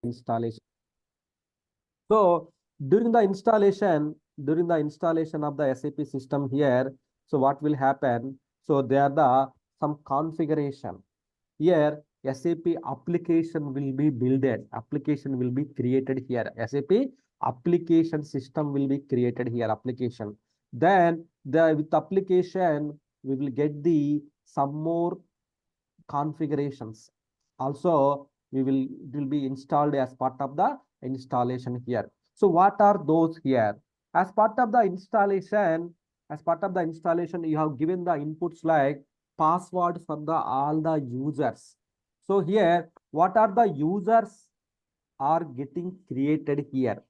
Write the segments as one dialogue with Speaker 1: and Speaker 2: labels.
Speaker 1: installation. So during the installation of the SAP system here, so what will happen? So there are the some configuration. Here SAP application will be builded, application will be created here. SAP application system will be created here, application. Then with application we will get the some more configurations. Also, it will be installed as part of the installation here. So what are those here? As part of the installation, you have given the inputs like password for the all the users. So here, what are the users are getting created here?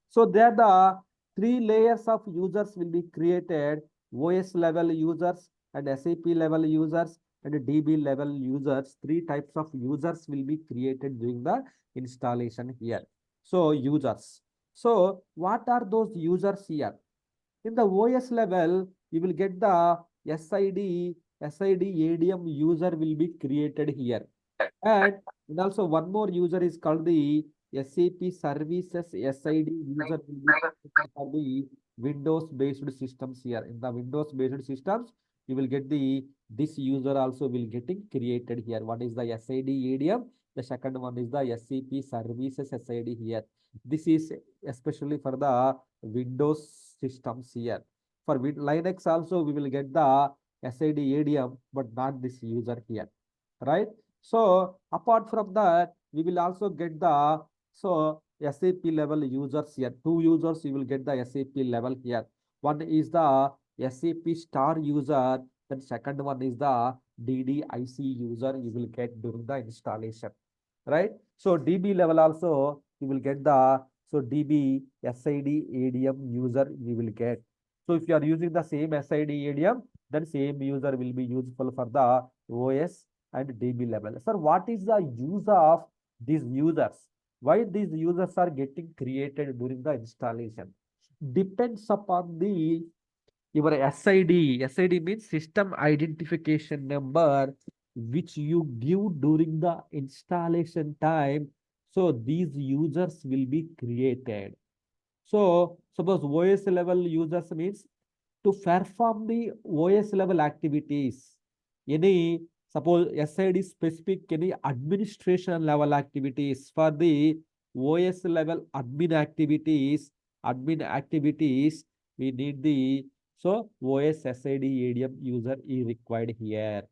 Speaker 1: So there the three layers of users will be created: OS level users and SAP level users and DB level users. Three types of users will be created during the installation here. So users. So what are those users here? In the OS level, you will get the SID ADM user will be created here. And also one more user is called the SAP Services SID user will be created for the Windows-based systems here. In the Windows-based systems, you will get this user also will getting created here. One is the SID ADM. The second one is the SAP Services SID here. This is especially for the Windows systems here. For Linux also, we will get the SID ADM, but not this user here, right? So apart from that, we will also get the SAP level users here. Two users you will get the SAP level here. One is the SAP star user, then second one is the DDIC user you will get during the installation, right? So DB level also you will get the DB SID ADM user you will get. So if you are using the same SID ADM, then same user will be useful for the OS and DB level. Sir, what is the use of these users? Why these users are getting created during the installation? Depends upon the your SID. SID means system identification number, which you give during the installation time. So these users will be created. So suppose OS level users means to perform the OS level activities. Any suppose SID specific any administration level activities for the OS level admin activities, we need the OS SID ADM user is required here.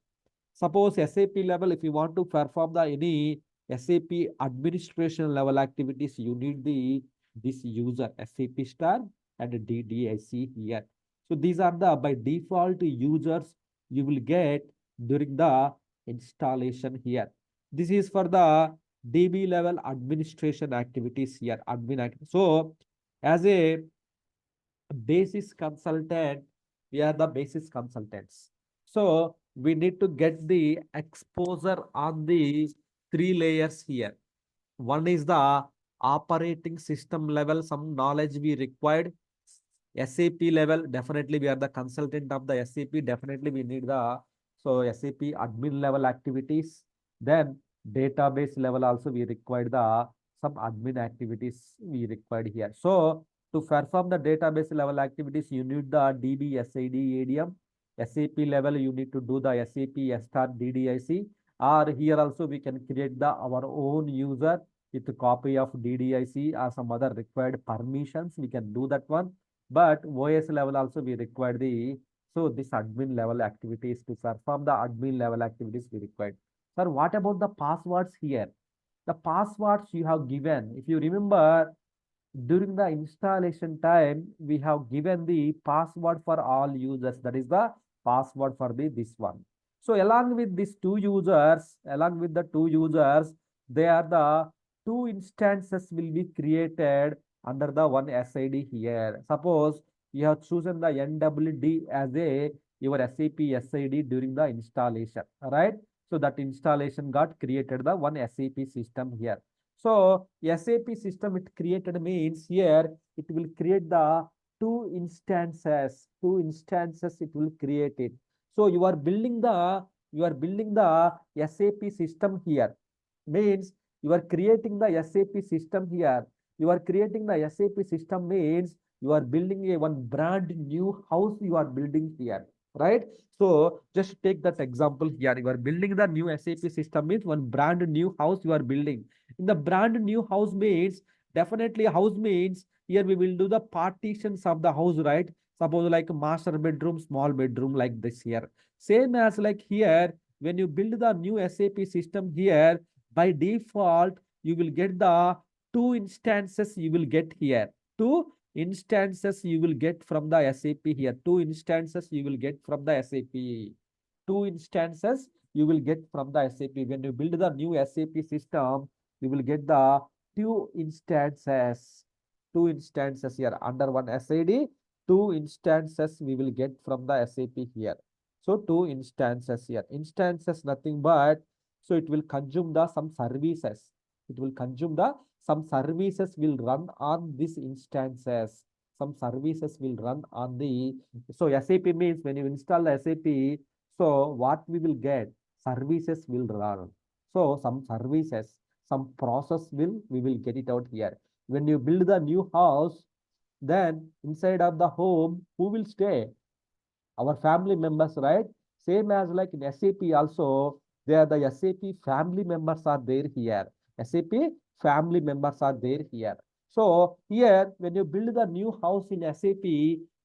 Speaker 1: Suppose SAP level, if you want to perform the any SAP administration level activities, you need this user SAP star and DDIC here. So these are the by default users you will get during the installation here. This is for the DB level administration activities here. So as a basis consultant, we are the basis consultants. So we need to get the exposure on the three layers here. One is the operating system level, some knowledge we required. SAP level, definitely we are the consultant of the SAP. Definitely we need the SAP admin level activities. Then database level also we required the some admin activities we required here. So to perform the database level activities, you need the DB SID ADM. SAP level, you need to do the SAP star DDIC. Or here also we can create our own user with a copy of DDIC or some other required permissions. We can do that one. But OS level also we require this admin level activities. To perform the admin level activities we required. Sir, what about the passwords here? The passwords you have given, if you remember, during the installation time, we have given the password for all users. That is the password for this one. So along with these two users, they are the two instances will be created under the one SID here. Suppose you have chosen the NWD as your SAP SID during the installation, right? So that installation got created the one SAP system here. So SAP system it created means here it will create the two instances it will create it. So you are building the SAP system here, means You are creating the SAP system here. You are creating the SAP system means you are building a one brand new house you are building here, right? So just take that example here. You are building the new SAP system means one brand new house you are building. In the brand new house means definitely house means here we will do the partitions of the house, right? Suppose like master bedroom, small bedroom like this here. Same as like here, when you build the new SAP system here, by default, you will get the two instances you will get here. Two instances you will get from the SAP here. Two instances you will get from the SAP. Two instances you will get from the SAP. When you build the new SAP system, you will get the two instances. Two instances here under one SID. Two instances we will get from the SAP here. So two instances here. Instances nothing but so it will consume the some services. It will consume the some services will run on these instances. Some services will run on the so SAP means when you install the SAP, so what we will get? Services will run. So some services, some process will we will get it out here. When you build the new house, then inside of the home, who will stay? Our family members, right? Same as like in SAP also, there the SAP family members are there here. SAP family members are there here. So here, when you build the new house in SAP,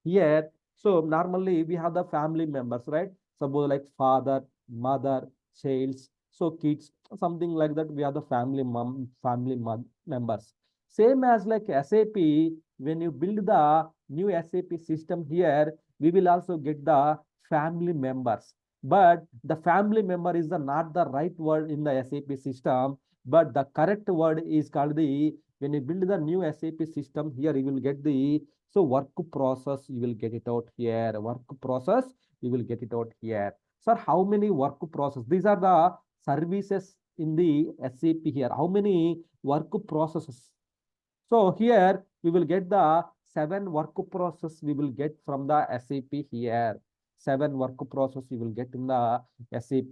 Speaker 1: here, so normally we have the family members, right? Suppose like father, mother, childs, so kids, something like that. We have the family members. Same as like SAP, when you build the new SAP system here, we will also get the family members. But the family member is not the right word in the SAP system, but the correct word is called the, when you build the new SAP system here, you will get the, so work process, you will get it out here. Work process, you will get it out here. Sir, how many work process? These are the services in the SAP here. How many work processes? So here we will get the 7 work process we will get from the SAP here. 7 work process you will get in the SAP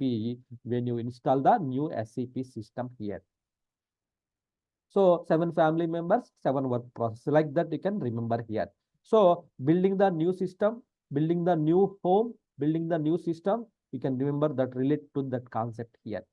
Speaker 1: when you install the new SAP system here. So 7 family members, 7 work process. Like that you can remember here. So building the new system, building the new home, building the new system, you can remember that relate to that concept here,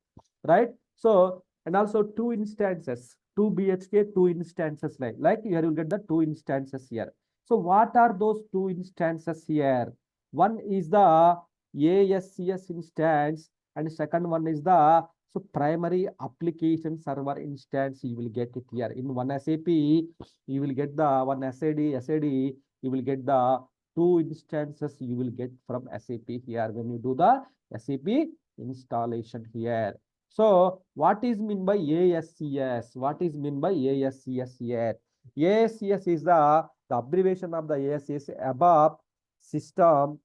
Speaker 1: right? So and also 2 instances, 2 BHK, 2 instances like here you get the 2 instances here. So what are those 2 instances here? One is the ASCS instance and second one is the so primary application server instance you will get it here. In one SAP, you will get the one SAD, you will get the 2 instances you will get from SAP here when you do the SAP installation here. So what is mean by ASCS? What is mean by ASCS here? ASCS is the abbreviation of the ASCS above system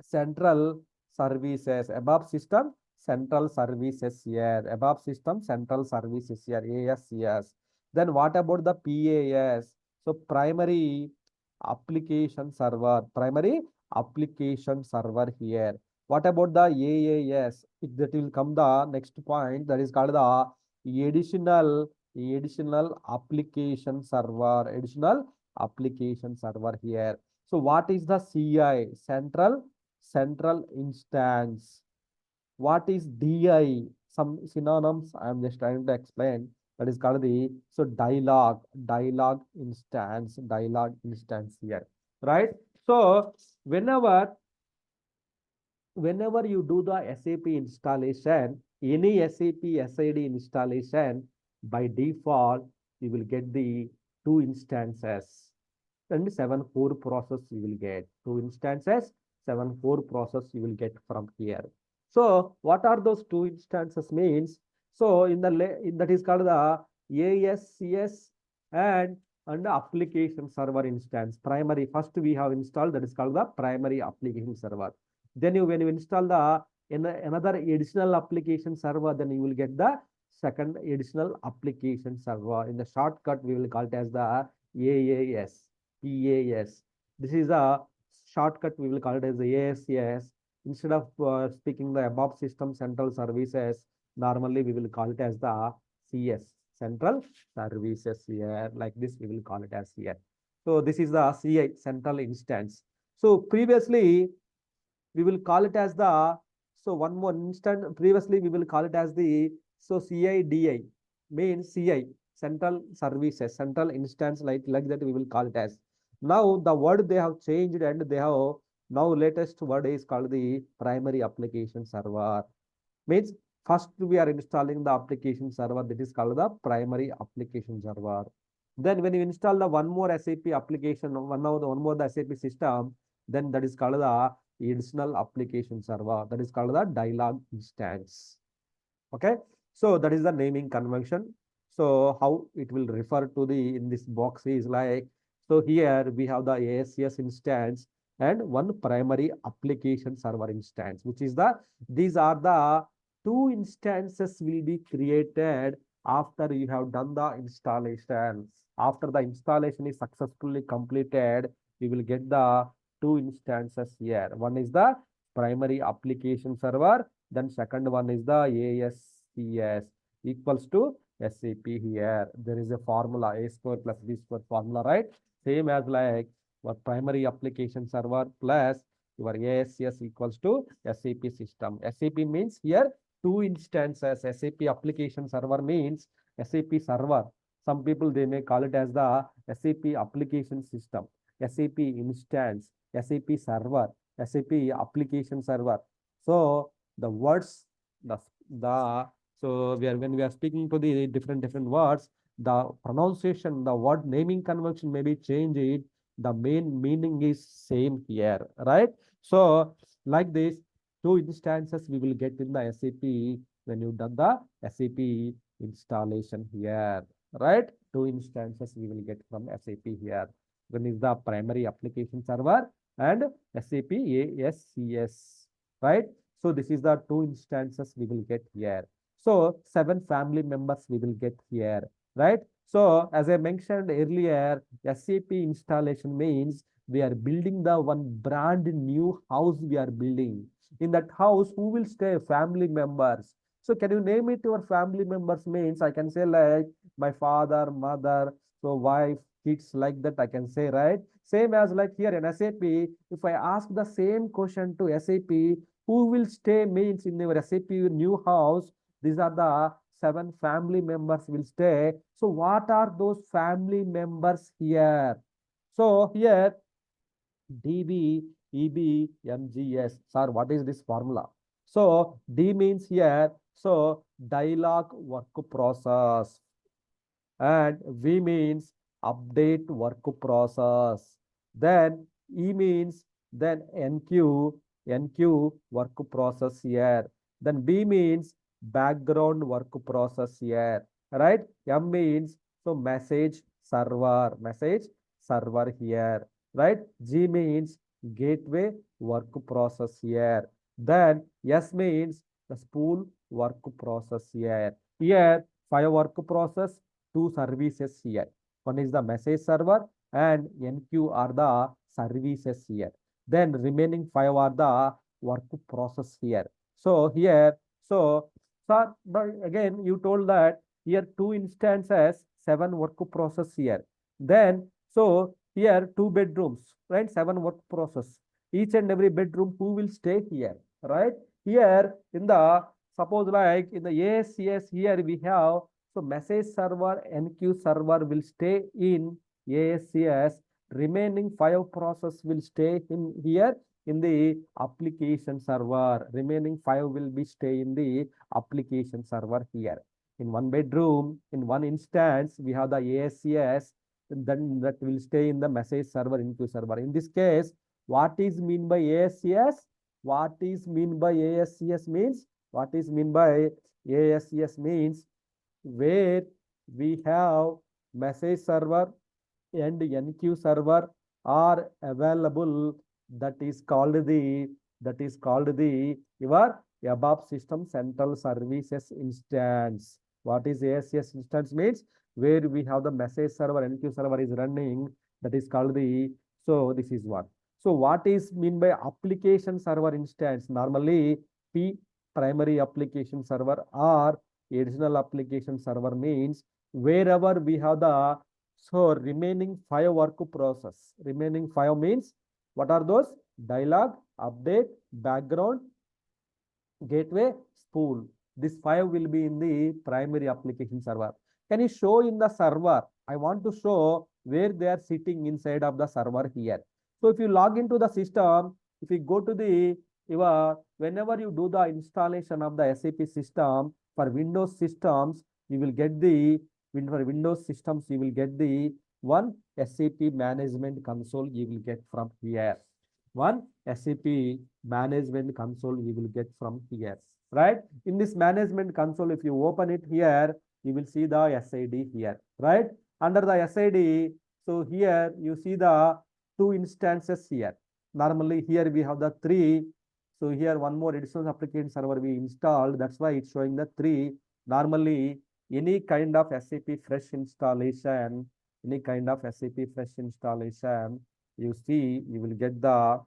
Speaker 1: central services. Above system central services here. Above system central services here. ASCS. Then what about the PAS? So primary application server. Primary application server here. What about the AAS? That will come the next point, that is called the additional application server. Additional application server here. So what is the CI? Central instance. What is DI? Some synonyms I am just trying to explain. That is called the so dialog instance here, right? So whenever you do the SAP installation, any SAP SID installation, by default, you will get the 2 instances and 7 core process you will get. 2 instances, 7 core process you will get from here. So what are those 2 instances means? So in that is called the ASCS and application server instance. Primary, first we have installed, that is called the primary application server. Then when you install the another additional application server, then you will get the second additional application server. In the shortcut, we will call it as the AAS. PAS. This is a shortcut, we will call it as the ASCS. Instead of speaking the above system central services, normally we will call it as the CS, central services here. Like this, we will call it as here. So this is the CI, central instance. So previously, we will call it as the, so one more instant, previously we will call it as the, so CIDI means CI, central services, central instance, like that we will call it as. Now the word they have changed, and they have, now latest word is called the primary application server. Means first we are installing the application server, that is called the primary application server. Then when you install the one more SAP application, one more the SAP system, then that is called the additional application server, that is called the dialog instance. Okay, so that is the naming convention. So how it will refer to the in this box is like, so here we have the ASCS instance and one primary application server instance, which is the, these are the two instances will be created after you have done the installation. After the installation is successfully completed, we will get the two instances here. One is the primary application server, then second one is the ASCS equals to SAP here. There is a formula, A square plus B square formula, right? Same as like your primary application server plus your ASCS equals to SAP system. SAP means here two instances. SAP application server means SAP server. Some people, they may call it as the SAP application system, SAP instance, SAP server, SAP application server. So the words, the so we are, when we are speaking to the different words, the pronunciation, the word naming convention may be changed. The main meaning is same here, right? So like this, two instances we will get in the SAP when you done the SAP installation here, right? Two instances we will get from SAP here. One is the primary application server and SAP ASCS, right? So this is the two instances we will get here. So 7 family members we will get here, right? So as I mentioned earlier, SAP installation means we are building the one brand new house we are building. In that house, who will stay? Family members. So can you name it your family members? Means I can say like my father, mother, so wife, kids, like that I can say, right? Same as like here in SAP, if I ask the same question to SAP, who will stay means in your SAP new house, these are the 7 family members will stay. So what are those family members here? So here DB, EB, MGS. Sir, what is this formula? So D means here, so dialog work process, and V means update work process. Then E means then NQ work process here. Then B means background work process here, right? M means so message server here, right? G means gateway work process here. Then S means the spool work process here. Here 5 work process, 2 services here. One is the message server and NQ are the services here. Then remaining 5 are the work process here. So here, so sir, but again you told that here 2 instances, 7 work process here. Then so here 2 bedrooms, right? 7 work process. Each and every bedroom, who will stay here, right? Here in the, suppose like in the ASCS here we have, so message server, NQ server will stay in ASCS. Remaining 5 process will stay in here in the application server. Remaining 5 will be stay in the application server here. In one bedroom, in one instance, we have the ASCS, then that will stay in the message server, NQ server. In this case, what is mean by ASCS? What is mean by ASCS means? What is mean by ASCS means where we have message server and NQ server are available, that is called the your above system central services instance. What is ASCS instance means? Where we have the message server, NQ server is running, that is called the, so this is one. So what is mean by application server instance? Normally P primary application server or additional application server means wherever we have the remaining 5 work process. Remaining 5 means what are those? Dialog, update, background, gateway, spool. This 5 will be in the primary application server. Can you show in the server? I want to show where they are sitting inside of the server here. So if you log into the system, if you go to the whenever you do the installation of the SAP system for Windows systems, you will get the for Windows systems, you will get the one SAP management console you will get from here. One SAP management console you will get from here, right? In this management console, if you open it here, you will see the SID here, right? Under the SID, so here you see the 2 instances here. Normally here we have the 3. So here one more additional application server we installed. That's why it's showing the 3. Normally any kind of SAP fresh installation, you see, you will get the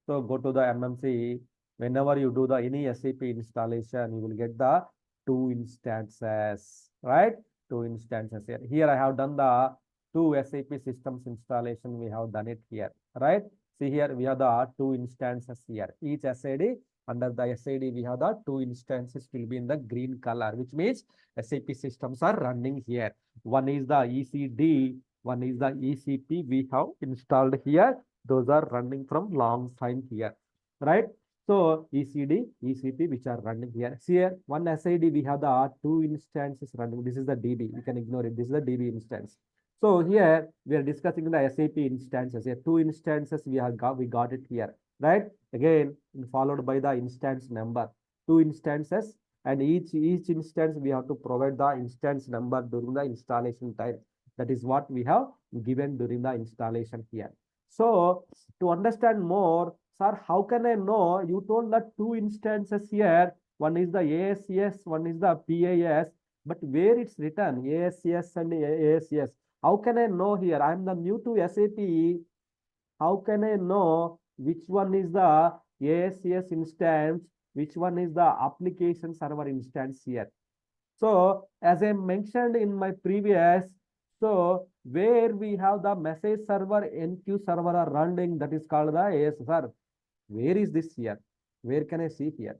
Speaker 1: so go to the MMC. Whenever you do the any SAP installation, you will get the 2 instances, right? 2 instances here. Here I have done the 2 SAP systems installation. We have done it here, right? See here we have the 2 instances here. Each SID, under the SID we have the 2 instances will be in the green color, which means SAP systems are running here. One is the ECD, one is the ECP we have installed here. Those are running from long time here, right? So ECD, ECP, which are running here. See here, one SID, we have the 2 instances running. This is the DB. You can ignore it. This is the DB instance. So here we are discussing the SAP instances. Here 2 instances we got it here, right? Again, followed by the instance number. 2 instances, and each instance we have to provide the instance number during the installation time. That is what we have given during the installation here. So to understand more, sir, how can I know? You told that 2 instances here. One is the ASCS, one is the PAS, but where it's written ASCS and ASCS. How can I know here? I am the new to SAP. How can I know which one is the ASCS instance, which one is the application server instance here? So as I mentioned in my previous, so where we have the message server, NQ server are running, that is called the ASR. Where is this here? Where can I see here?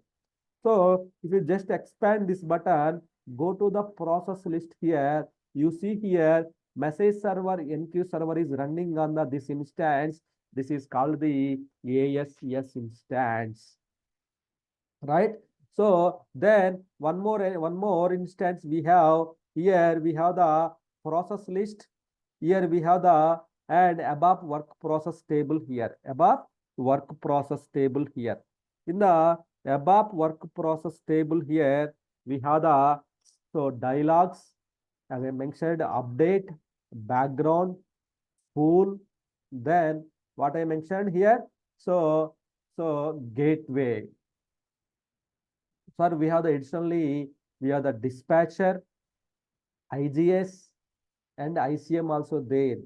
Speaker 1: So if you just expand this button, go to the process list here. You see here, message server, NQ server is running on this instance. This is called the ASCS instance, right? So then one more instance we have here. We have the process list. Here we have the and above work process table here. Above work process table here. In the above work process table here, we have the dialogues, as I mentioned, update, background, spool, then what I mentioned here. So gateway. Sir, we have the additionally, we have the dispatcher, IGS, and ICM also there.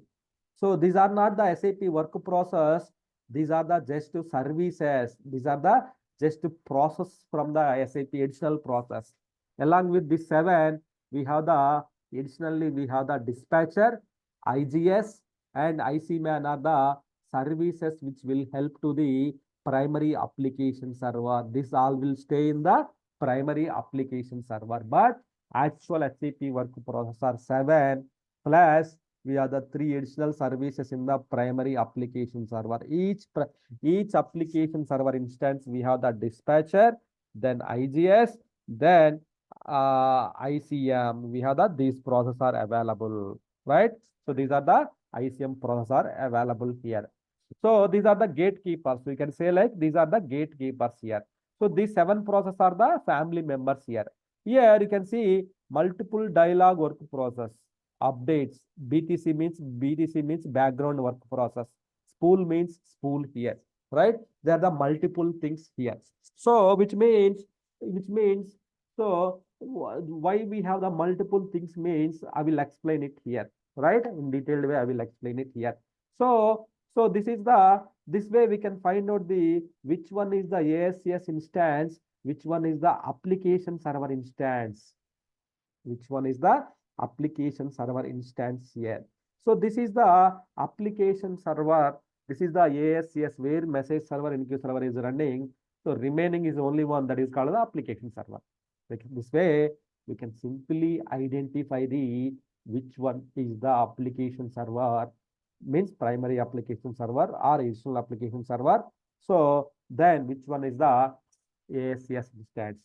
Speaker 1: So these are not the SAP work process. These are the just services. These are the just process from the SAP additional process. Along with this 7, we have the additionally we have the dispatcher, IGS, and ICMan are the services which will help to the primary application server. This all will stay in the primary application server, but actual SAP work process are 7 plus we have the 3 additional services in the primary application server. Each application server instance we have the dispatcher, then IGS, then ICM. We have that these processes are available, right? So these are the ICM processes are available here. So these are the gatekeepers. We can say like these are the gatekeepers here. So these 7 processes are the family members here. Here you can see multiple dialog work process, updates. BTC means background work process. Spool means spool here, right? There are the multiple things here. So which means so why we have the multiple things means I will explain it here, right? In detailed way I will explain it here. So So this way we can find out which one is the ASCS instance, which one is the application server instance, which one is the application server instance here. So this is the application server. This is the ASCS where message server and queue server is running. So remaining is only one, that is called the application server. This way we can simply identify which one is the application server, means primary application server or additional application server. So then which one is the ASCS instance?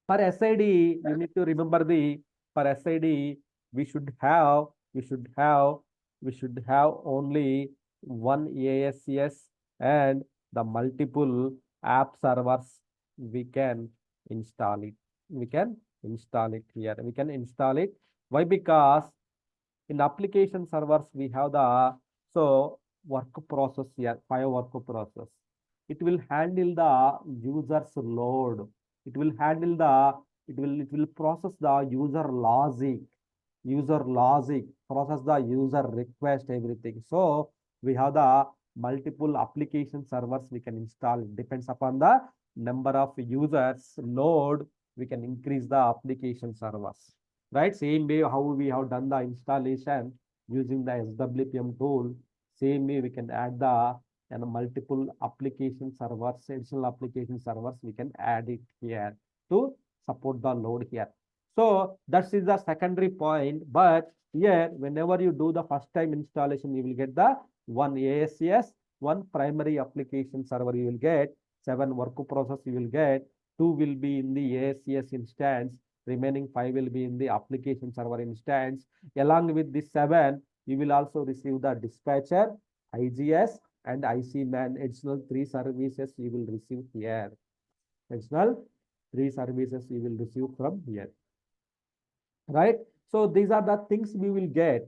Speaker 1: For SID, you need to remember for SID, we should have only one ASCS and the multiple app servers we can install it. We can install it here. We can install it. Why? Because in application servers, we have the work process here, 5 work process. It will handle the user's load. It will handle it will process the user logic, process the user request, everything. So we have the multiple application servers we can install. It depends upon the number of users load, we can increase the application servers. Right? Same way how we have done the installation using the SWPM tool, same way we can add the multiple application servers, additional application servers, we can add it here to support the load here. So that is the secondary point. But here, whenever you do the first time installation, you will get the one ASCS, one primary application server, you will get 7 work process, you will get 2 will be in the ASCS instance, remaining 5 will be in the application server instance. Along with this 7, you will also receive the dispatcher, IGS, and IC man. Additional 3 services you will receive here. Additional 3 services you will receive from here. Right? So these are the things we will get,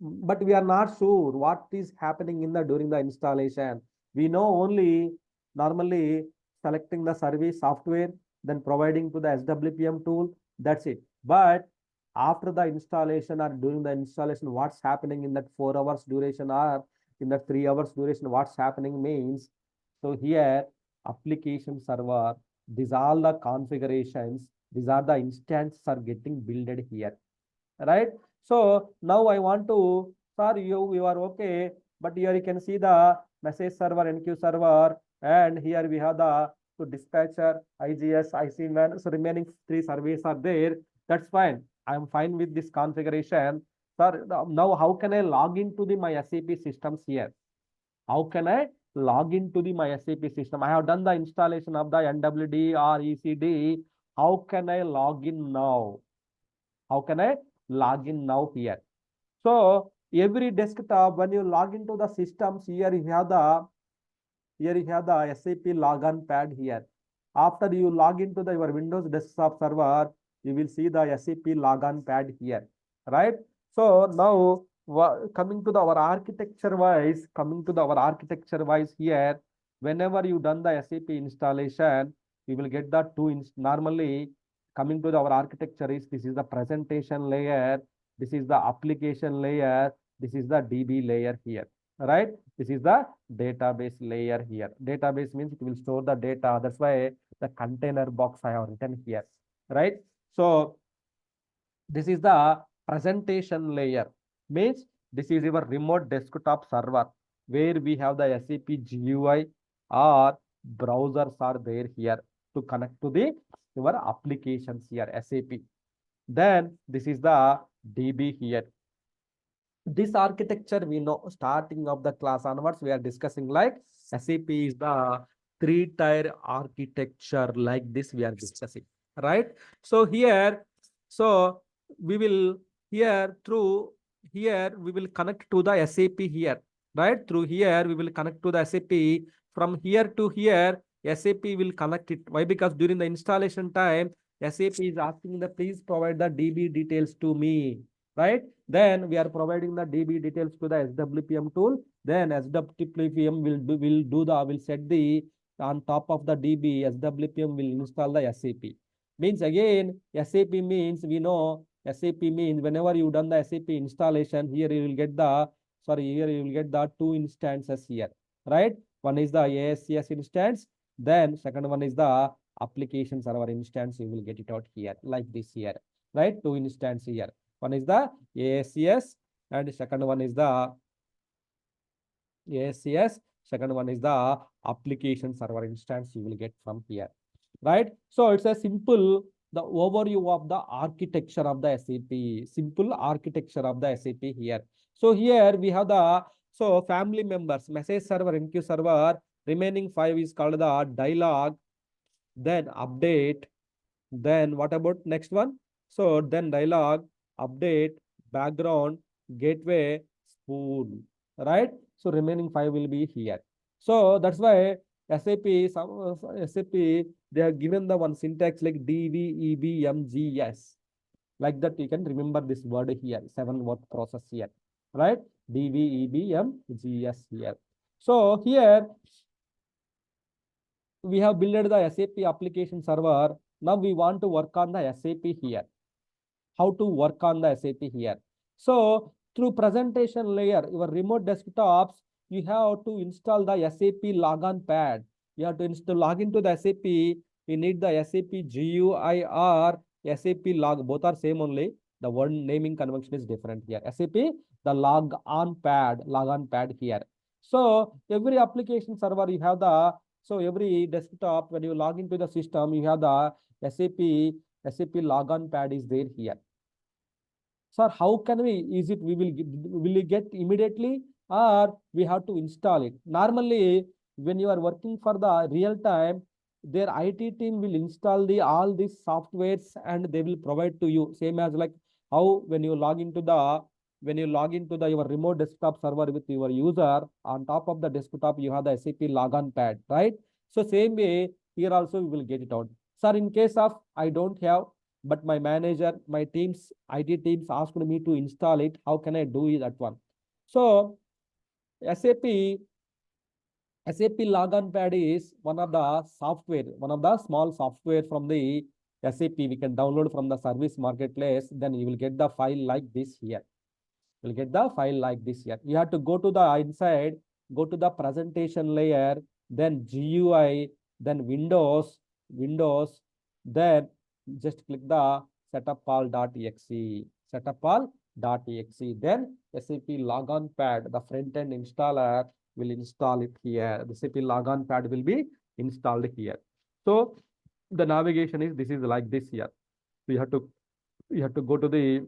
Speaker 1: but we are not sure what is happening during the installation. We know only normally selecting the service software, then providing to the SWPM tool, that's it. But after the installation or during the installation, what's happening in that 4 hours duration or in that 3 hours duration, what's happening means, so here application server, these all the configurations, these are the instances are getting builded here, right? So now I want to, sir, you are okay, but here you can see the message server, NQ server, and here we have the dispatcher, IGS, IC man. So remaining 3 services are there. That's fine. I am fine with this configuration. Sir, now how can I log into my SAP systems here? How can I log into my SAP system? I have done the installation of the NWD or ECD. How can I log in now? How can I log in now here? So every desktop, when you log into the systems, here you have the SAP Logon pad here. After you log into your Windows desktop server, you will see the SAP Logon pad here, right? So now coming to our architecture wise, here, whenever you done the SAP installation, you will get the 2 normally coming to our architecture is, this is the presentation layer, this is the application layer, this is the DB layer here, right? This is the database layer here. Database means it will store the data. That's why the container box I have written here, right? So this is the presentation layer, means this is your remote desktop server where we have the SAP GUI or browsers are there here to connect to your applications here, SAP. Then this is the DB here. This architecture we know starting of the class onwards, we are discussing like SAP is the 3-tier architecture, like this we are discussing, right? So here, so we will we will connect to the SAP here, right? Through here we will connect to the SAP. From here to here, SAP will connect it. Why? Because during the installation time, SAP is asking the please provide the DB details to me, right? Then we are providing the DB details to the SWPM tool. Then SWPM will set the on top of the DB, SWPM will install the SAP. Means again, SAP means we know SAP means whenever you done the SAP installation, here you will get the sorry, here you will get the two instances here, right? One is the ASCS instance, then second one is the application server instance. You will get it out here like this here, right? Two instance here. One is the ASCS and second one is the ASCS. Second one is the application server instance you will get from here, right? So it's a simple, the overview of the architecture of the SAP, simple architecture of the SAP here. So here we have the, so family members, message server, MQ server, remaining 5 is called the dialog, then update, then what about next one? So then dialog, update, background, gateway, spool, right? So remaining 5 will be here. So that's why SAP, SAP, they have given the one syntax like DVEBMGS. Like that, you can remember this word here, 7 word process here, right? DVEBMGS here. So here we have built the SAP application server. Now we want to work on the SAP here. How to work on the SAP here? So through presentation layer, your remote desktops, you have to install the SAP Logon pad. You have to log into the SAP. You need the SAP GUI or SAP log. Both are same only. The word naming convention is different here. SAP, the logon pad here. So every application server you have the, so every desktop, when you log into the system, you have the SAP Logon pad is there here. Sir, how can we, is it, will we get immediately or we have to install it? Normally, when you are working for the real time, their IT team will install the all these softwares and they will provide to you. Same as like how when you log into the, your remote desktop server with your user, on top of the desktop you have the SAP Logon pad, right? So same way here also we will get it out. Sir, in case of I don't have, but my manager, my teams, IT teams asked me to install it. How can I do that one? So SAP Logon pad is one of the software, one of the small software from the SAP. We can download from the service marketplace. Then you will get the file like this here. You'll get the file like this here. You have to go to the inside, go to the presentation layer, then GUI, then Windows, then just click the setup all.exe, then SAP Logon pad, the front end installer will install it here. The SAP Logon pad will be installed here. So the navigation is, this is like this here. We have to go to the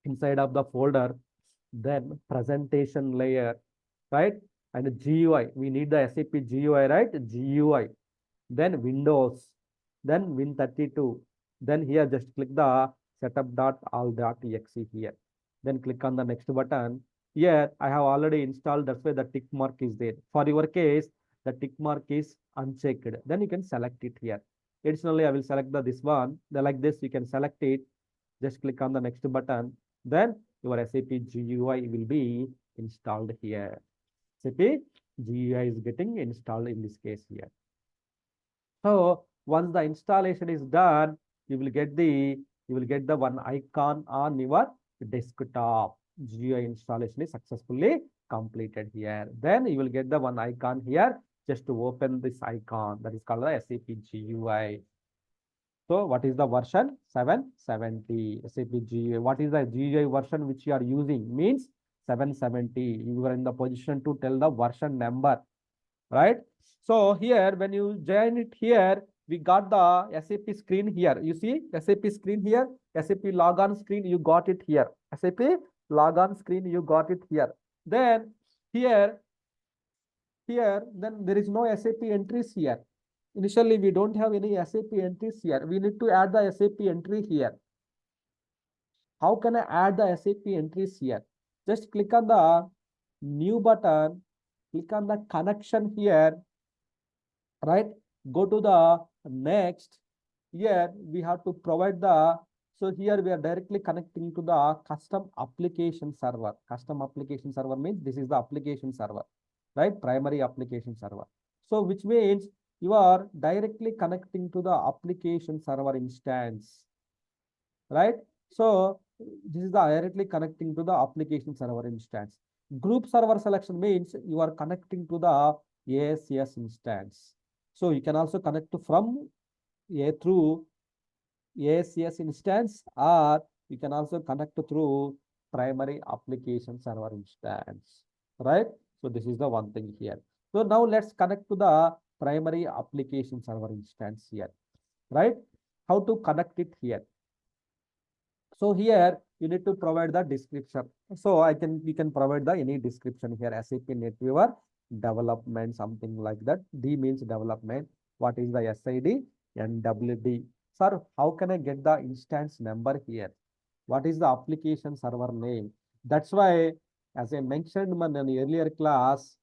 Speaker 1: inside of the folder, then presentation layer, right? And GUI, we need the SAP GUI, right? GUI, then Windows, then Win32. Then here just click the setup.all.exe here. Then click on the next button. Here I have already installed, that's why the tick mark is there. For your case, the tick mark is unchecked. Then you can select it here. Additionally, I will select this one. Then like this, you can select it. Just click on the next button. Then your SAP GUI will be installed here. SAP GUI is getting installed in this case here. So once the installation is done, you will get the one icon on your desktop. GUI installation is successfully completed here. Then you will get the one icon here. Just to open this icon, that is called the SAP GUI. So what is the version? 770 SAP GUI. What is the GUI version which you are using? Means 770. You are in the position to tell the version number, right? So here, when you join it here, we got the SAP screen here. You see SAP screen here, SAP Logon screen, you got it here. SAP Logon screen, you got it here. Then here, then there is no SAP entries here. Initially, we don't have any SAP entries here. We need to add the SAP entry here. How can I add the SAP entries here? Just click on the new button, click on the connection here, right? Go to the next. Here we have to provide the, so here we are directly connecting to the custom application server. Custom application server means this is the application server, right? Primary application server. So which means you are directly connecting to the application server instance, right? So this is the directly connecting to the application server instance. Group server selection means you are connecting to the ASCS instance. So you can also connect to from through ASCS instance, or you can also connect through primary application server instance, right? So this is the one thing here. So now let's connect to the primary application server instance here, right? How to connect it here? So here you need to provide the description. So we can provide the any description here. SAP NetWeaver development, something like that. D means development. What is the SID and WD? Sir, how can I get the instance number here? What is the application server name? That's why, as I mentioned in an earlier class,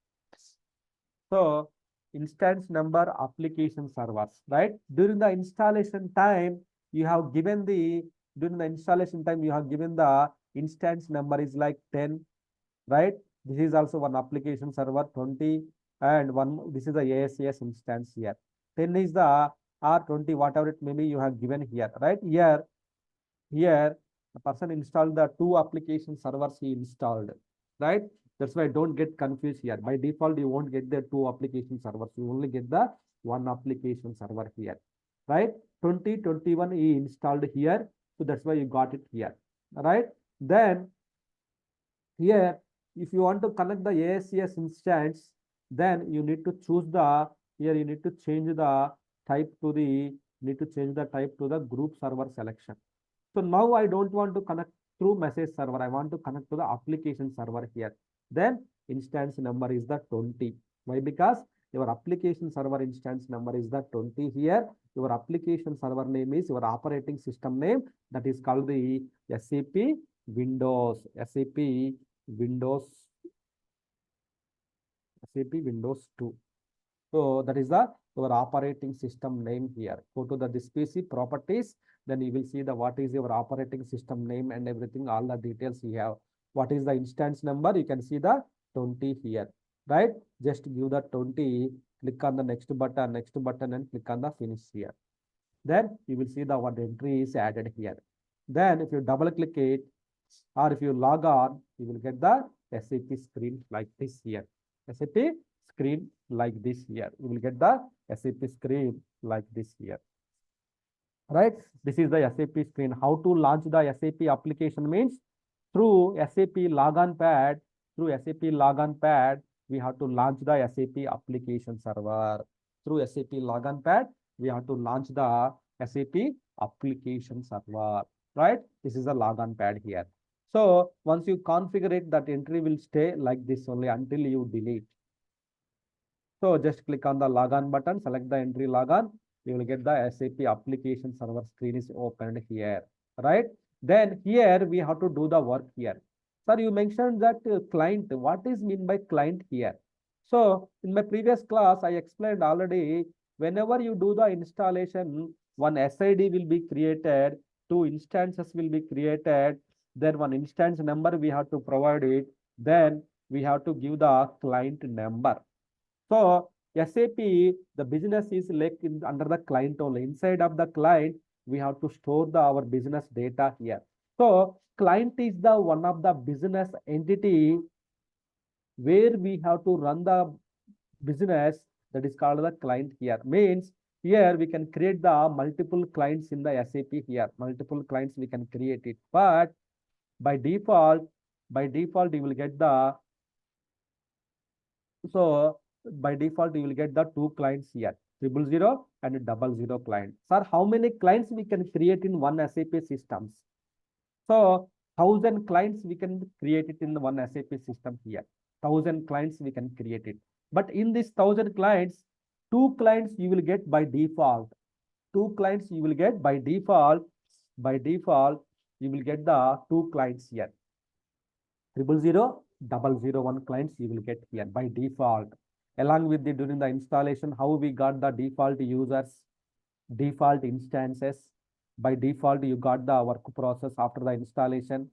Speaker 1: so instance number application servers, right? During the installation time, you have given the during the installation time, you have given the instance number is like 10, right? This is also one application server 20 and one, this is the ASCS instance here. 10 is the R20, whatever it may be, you have given here, right? Here the person installed the two application servers he installed, right? That's why don't get confused here. By default, you won't get the two application servers. You only get the one application server here, right? 2021 he installed here. So that's why you got it here, right? Then here, if you want to connect the ASCS instance, then you need to choose the, here you need to change the type to the, need to change the type to the group server selection. So now I don't want to connect through message server. I want to connect to the application server here. Then instance number is the 20. Why? Because your application server instance number is the 20 here. Your application server name is your operating system name, that is called the SAP Windows, SAP Windows, SAP Windows 2. So that is the your operating system name here. Go to the this PC properties, then you will see the what is your operating system name and everything, all the details you have. What is the instance number? You can see the 20 here, right? Just give the 20, click on the next button and click on the finish here. Then you will see the what entry is added here. Then if you double click it or if you log on, you will get the SAP screen like this here. SAP screen like this here. You will get the SAP screen like this here. Right? This is the SAP screen. How to launch the SAP application means through SAP Logon pad, we have to launch the SAP application server. Through SAP Logon pad, we have to launch the SAP application server, right? This is the Logon pad here. So once you configure it, that entry will stay like this only until you delete. So just click on the Logon button, select the entry Logon. You will get the SAP application server screen is opened here, right? Then here we have to do the work here. Sir, you mentioned that client. What is mean by client here? So in my previous class, I explained already, whenever you do the installation, one SID will be created, two instances will be created, then one instance number we have to provide it, then we have to give the client number. So SAP, the business is like under the client only. Inside of the client, we have to store our business data here. So client is the one of the business entity where we have to run the business, that is called the client here. Means here we can create the multiple clients in the SAP here. Multiple clients we can create it. But by default you will get the, so by default you will get the two clients here, 000 and 00 client. Sir, how many clients we can create in one SAP systems? So 1000 clients we can create it in the one SAP system here. 1000 clients we can create it. But in this 1000 clients, two clients you will get by default. Two clients you will get by default. By default, you will get the two clients here. 000, 001 clients you will get here by default. Along with the during the installation, how we got the default users, default instances. By default, you got the work process after the installation,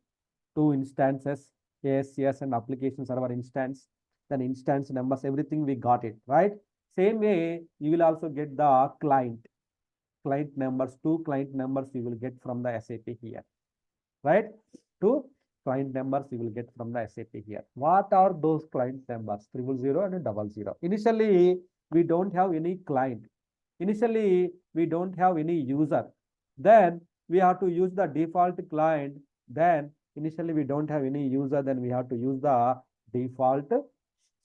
Speaker 1: two instances, ASCS and application server instance, then instance numbers, everything we got it, right? Same way, you will also get the client numbers, two client numbers you will get from the SAP here. right? Two client numbers you will get from the SAP here. What are those client numbers? 000 and 00. Initially, we don't have any client. Initially, we don't have any user. Then we have to use the default client. Then initially we don't have any user. Then we have to use the default.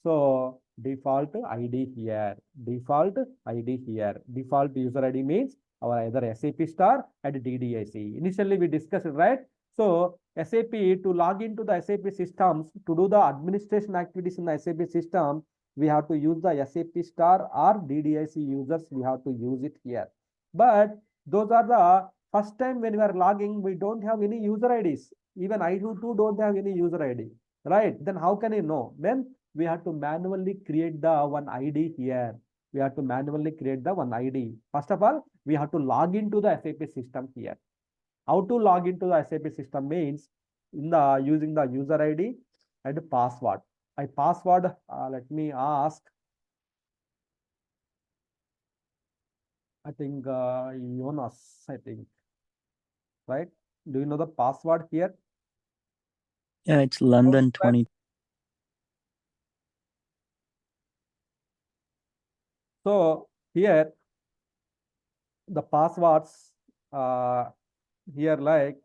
Speaker 1: So default ID here. Default ID here. Default user ID means our either SAP star and DDIC. Initially we discussed it, right? So SAP to log into the SAP systems to do the administration activities in the SAP system, we have to use the SAP star or DDIC users. We have to use it here. But those are the first time when we are logging, we don't have any user IDs. Even I too don't have any user ID, right? Then how can I know? Then we have to manually create the one ID here. We have to manually create the one ID. First of all, we have to log into the SAP system here. How to log into the SAP system means in the using the user ID and password. I password, let me ask. I think Jonas, I think, right? Do you know the password here?
Speaker 2: Yeah, it's London 20.
Speaker 1: So here the passwords here like,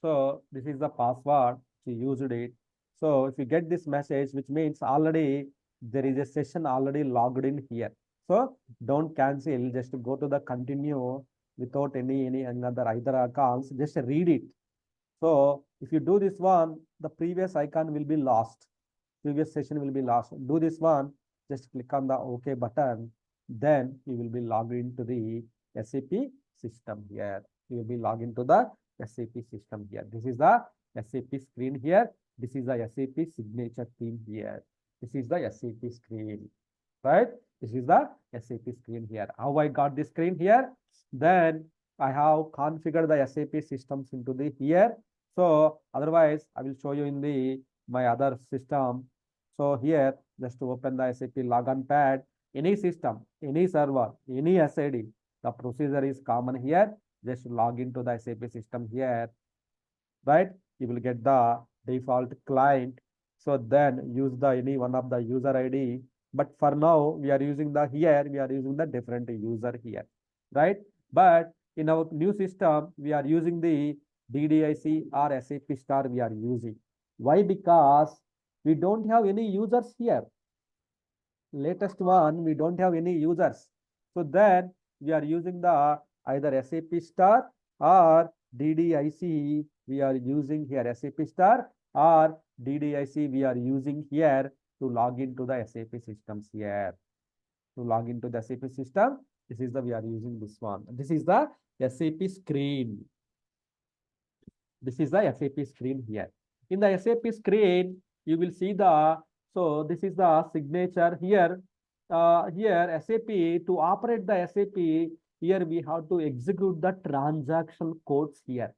Speaker 1: so this is the password, she used it. So if you get this message, which means already there is a session already logged in here. So don't cancel, just go to the continue without any another either accounts, just read it. So if you do this one, the previous icon will be lost. Previous session will be lost. Do this one, just click on the OK button. Then you will be logged into the SAP system here. You will be logged into the SAP system here. This is the SAP screen here. This is the SAP signature theme here. This is the SAP screen, right? This is the SAP screen here. How I got this screen here? Then I have configured the SAP systems into the here. So otherwise, I will show you in the my other system. So here, just to open the SAP Logon pad, any system, any server, any SID, the procedure is common here. Just log into the SAP system here, right? You will get the default client. So then use the any one of the user ID. But for now, we are using the here, we are using the different user here, right? But in our new system, we are using the DDIC or SAP star we are using. Why? Because we don't have any users here. Latest one, we don't have any users. So then we are using the either SAP star or DDIC we are using here. SAP star or DDIC we are using here to log into the SAP systems here. To log into the SAP system, this is the we are using this one. This is the SAP screen. This is the SAP screen here. In the SAP screen, you will see the, so this is the signature here. Here SAP, to operate the SAP, here we have to execute the transaction codes here.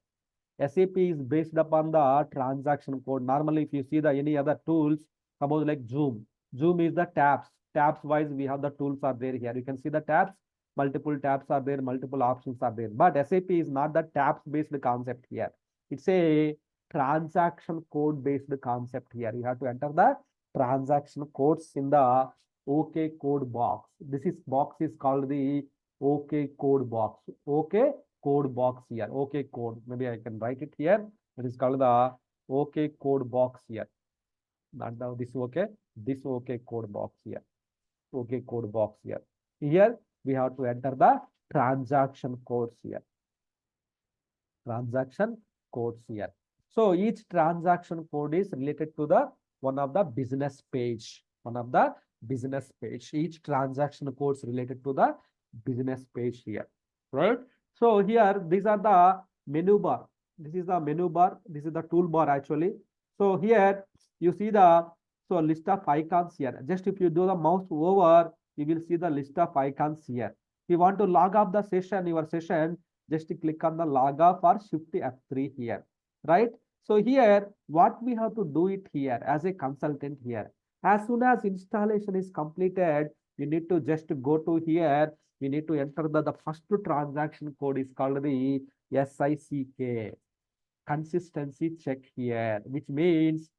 Speaker 1: SAP is based upon the transaction code. Normally, if you see the any other tools, suppose like Zoom. Zoom is the tabs. Tabs wise, we have the tools are there here. You can see the tabs. Multiple tabs are there. Multiple options are there. But SAP is not the tabs based concept here. It's a transaction code based concept here. You have to enter the transaction codes in the OK code box. This is box is called the OK code box. OK code box here. OK code. Maybe I can write it here. It is called the OK code box here. Not now this OK. This OK code box here. OK code box here. Here we have to enter the transaction codes here. Transaction codes here. So each transaction code is related to the one of the business page. One of the business page. Each transaction codes related to the business page here. Right? So here these are the menu bar. This is the menu bar. This is the toolbar actually. So here you see the list of icons here. Just if you do the mouse over, you will see the list of icons here. If you want to log off the session, your session, just click on the log off or shift F3 here, right? So here, what we have to do it here as a consultant here. As soon as installation is completed, you need to just go to here. We need to enter the first transaction code is called the SICK. consistency check here, which means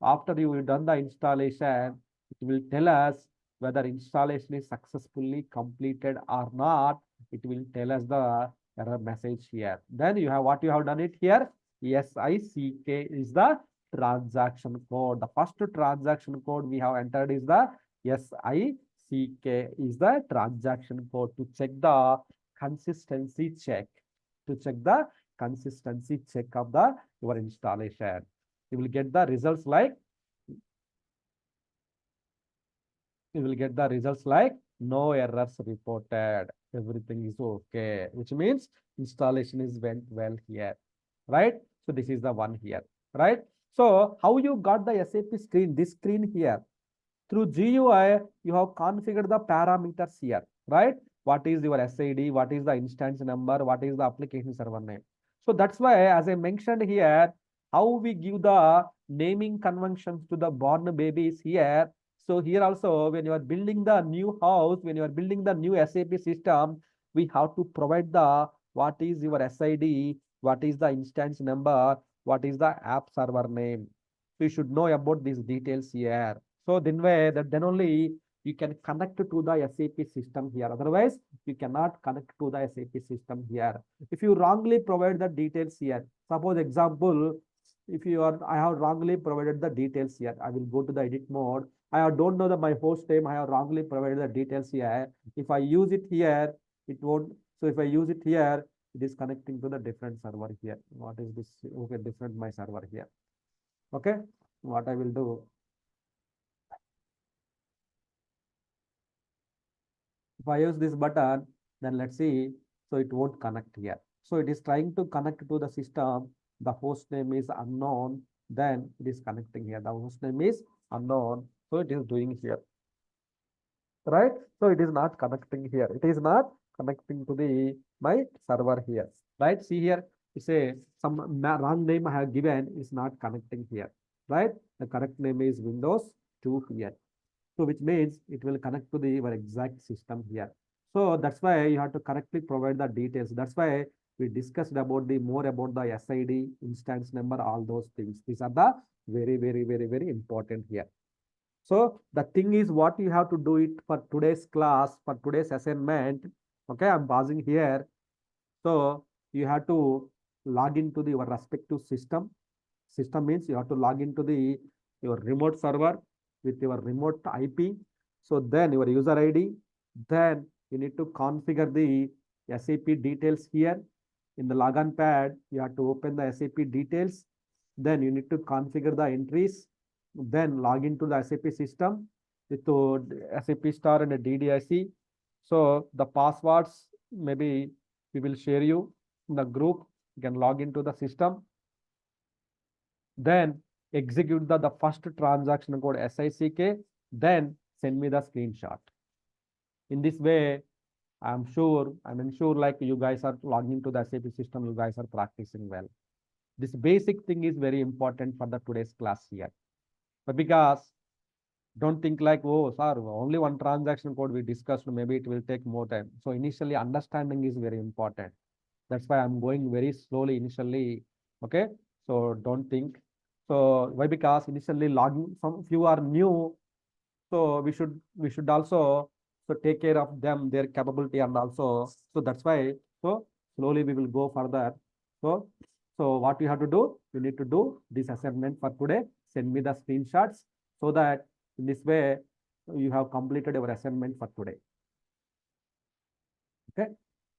Speaker 1: after you have done the installation, it will tell us whether installation is successfully completed or not. It will tell us the error message here. Then you have what you have done it here. SICK is the transaction code. The first transaction code we have entered is the SICK is the transaction code to check the consistency check. To check the consistency check of the your installation. You will get the results like no errors reported. Everything is okay, which means installation is went well here, right? So this is the one here, right? So how you got the SAP screen? This screen here. Through GUI, you have configured the parameters here, right? What is your SID? What is the instance number? What is the application server name? So that's why, as I mentioned here, how we give the naming conventions to the born babies here. So here also, when you are building the new house, when you are building the new SAP system, we have to provide the what is your SID, what is the instance number, what is the app server name. So you should know about these details here. So then only you can connect to the SAP system here. Otherwise, you cannot connect to the SAP system here. If you wrongly provide the details here, suppose example, if you are, I have wrongly provided the details here. I will go to the edit mode. I don't know my host name. I have wrongly provided the details here. If I use it here, it won't. So if I use it here, it is connecting to the different server here. What is this? Okay, different my server here. Okay, what I will do. If I use this button, then let's see. So it won't connect here. So it is trying to connect to the system. The host name is unknown. Then it is connecting here. The host name is unknown. So it is doing here. Right? So it is not connecting here. It is not connecting to the my server here. Right? See here. It's a some wrong name I have given is not connecting here. Right? The correct name is Windows 2 here. So which means it will connect to the your exact system here. So that's why you have to correctly provide the details. That's why we discussed about the more about the SID, instance number, all those things. These are the very important here. So the thing is what you have to do it for today's class, for today's assignment. Okay, I'm pausing here. So you have to log into your respective system. System means you have to log into your remote server with your remote IP. So then your user ID, then you need to configure the SAP details here. In the login pad, you have to open the SAP details. Then you need to configure the entries. Then log into the SAP system with SAP star and a DDIC. So the passwords, maybe we will share you in the group. You can log into the system. Then execute the first transaction code SICK, then send me the screenshot. In this way, I'm sure like you guys are logging to the SAP system, you guys are practicing well. This basic thing is very important for the today's class here. But because don't think like, oh, sir, only one transaction code we discussed, maybe it will take more time. So initially understanding is very important. That's why I'm going very slowly initially. Okay. So don't think. So why? Because initially logging, some few are new. So we should also so take care of them, their capability, and also so that's why. So slowly we will go further. So what you have to do? You need to do this assignment for today. Send me the screenshots so that in this way you have completed your assignment for today. Okay.